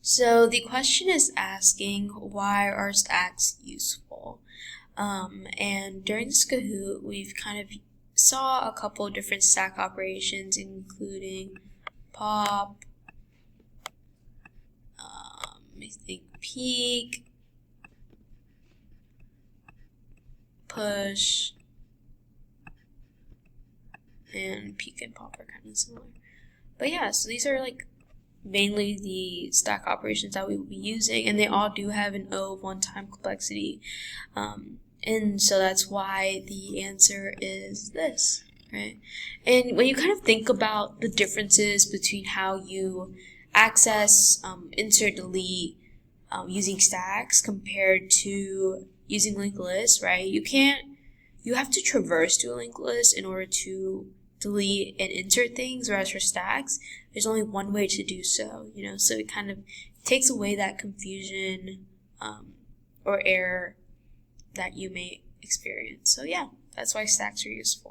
So the question is asking, why are stacks useful? And during this Kahoot, we've kind of saw a couple of different stack operations, including pop, I think peek, push, and peek and pop are kind of similar. But yeah, so these are like mainly the stack operations that we will be using, and they all do have an O of one-time complexity. And so that's why the answer is this, right? And when you kind of think about the differences between how you access, insert, delete, using stacks compared to using linked lists, right? You have to traverse to a linked list in order to delete and insert things, whereas for stacks, there's only one way to do so, so it kind of takes away that confusion or error that you may experience. So yeah, that's why stacks are useful.